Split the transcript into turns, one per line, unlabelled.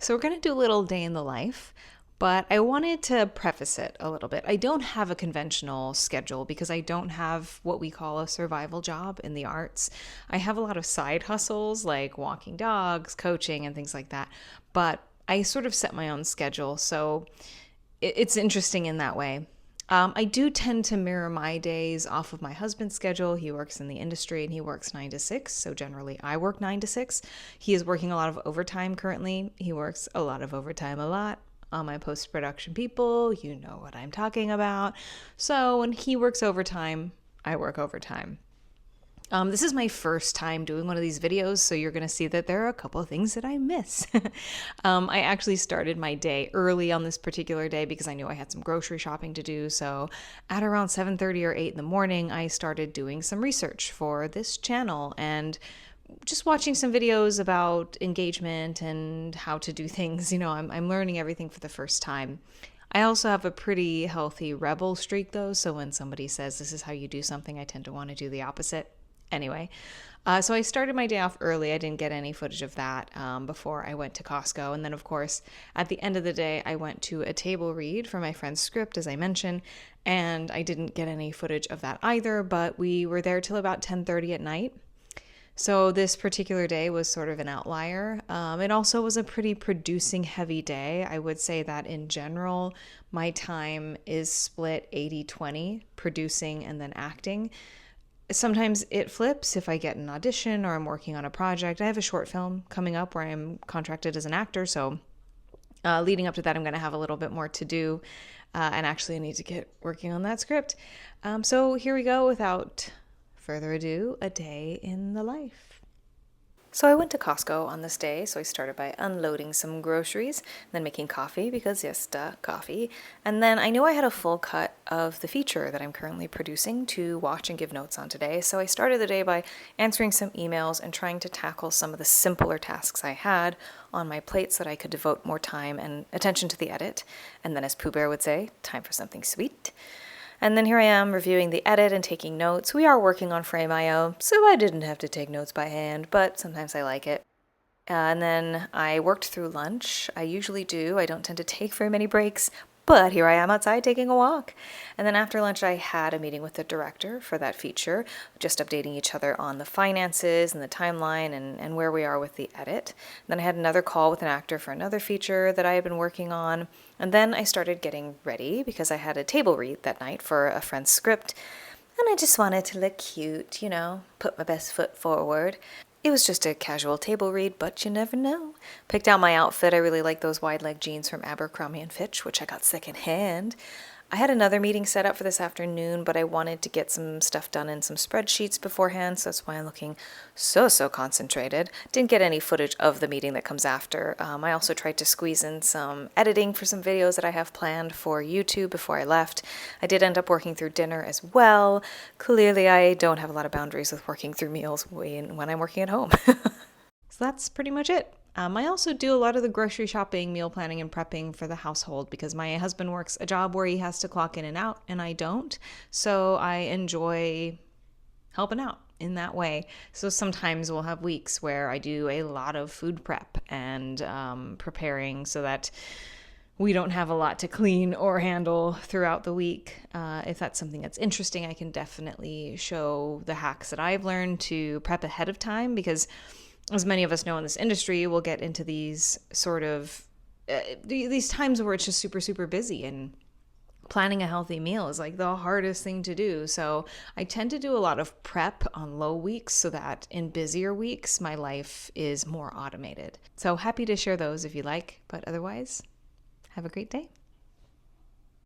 So we're going to do a little day in the life, but I wanted to preface it a little bit. I don't have a conventional schedule because I don't have what we call a survival job in the arts. I have a lot of side hustles like walking dogs, coaching, and things like that, but I sort of set my own schedule. So it's interesting in that way. I do tend to mirror my days off of my husband's schedule. He works in the industry and he works 9 to 6. So generally, I work 9 to 6. He is working a lot of overtime currently. He works a lot of overtime a lot. All my post production people, you know what I'm talking about. So when he works overtime, I work overtime. This is my first time doing one of these videos, so you're going to see that there are a couple of things that I miss. I actually started my day early on this particular day because I knew I had some grocery shopping to do. So at around 7:30 or 8 in the morning, I started doing some research for this channel and just watching some videos about engagement and how to do things. I'm learning everything for the first time. I also have a pretty healthy rebel streak though, so when somebody says this is how you do something, I tend to want to do the opposite. Anyway, so I started my day off early. I didn't get any footage of that before I went to Costco. And then, of course, at the end of the day, I went to a table read for my friend's script, as I mentioned, and I didn't get any footage of that either, but we were there till about 10:30 at night. So this particular day was sort of an outlier. It also was a pretty producing heavy day. I would say that in general, my time is split 80-20, producing and then acting. Sometimes it flips if I get an audition or I'm working on a project. I have a short film coming up where I'm contracted as an actor, so leading up to that, I'm going to have a little bit more to do, and actually I need to get working on that script. So here we go. Without further ado, a day in the life. So I went to Costco on this day, so I started by unloading some groceries, then making coffee, because yes, duh, coffee. And then I knew I had a full cut of the feature that I'm currently producing to watch and give notes on today, so I started the day by answering some emails and trying to tackle some of the simpler tasks I had on my plate so that I could devote more time and attention to the edit. And then, as Pooh Bear would say, time for something sweet. And then here I am reviewing the edit and taking notes. We are working on Frame.io, so I didn't have to take notes by hand, but sometimes I like it. And then I worked through lunch. I usually do. I don't tend to take very many breaks, but here I am outside taking a walk. And then after lunch, I had a meeting with the director for that feature, just updating each other on the finances and the timeline and where we are with the edit. Then I had another call with an actor for another feature that I had been working on. And then I started getting ready because I had a table read that night for a friend's script. And I just wanted to look cute, put my best foot forward. It was just a casual table read, but you never know. Picked out my outfit. I really like those wide leg jeans from Abercrombie & Fitch, which I got secondhand. I had another meeting set up for this afternoon, but I wanted to get some stuff done in some spreadsheets beforehand, so that's why I'm looking so concentrated. Didn't get any footage of the meeting that comes after. I also tried to squeeze in some editing for some videos that I have planned for YouTube before I left. I did end up working through dinner as well. Clearly, I don't have a lot of boundaries with working through meals when I'm working at home. So that's pretty much it. I also do a lot of the grocery shopping, meal planning, and prepping for the household because my husband works a job where he has to clock in and out, and I don't. So I enjoy helping out in that way. So sometimes we'll have weeks where I do a lot of food prep and preparing so that we don't have a lot to clean or handle throughout the week. If that's something that's interesting, I can definitely show the hacks that I've learned to prep ahead of time because, as many of us know in this industry, we'll get into these sort of these times where it's just super busy, and planning a healthy meal is like the hardest thing to do. So I tend to do a lot of prep on low weeks so that in busier weeks, my life is more automated. So happy to share those if you like, but otherwise, have a great day.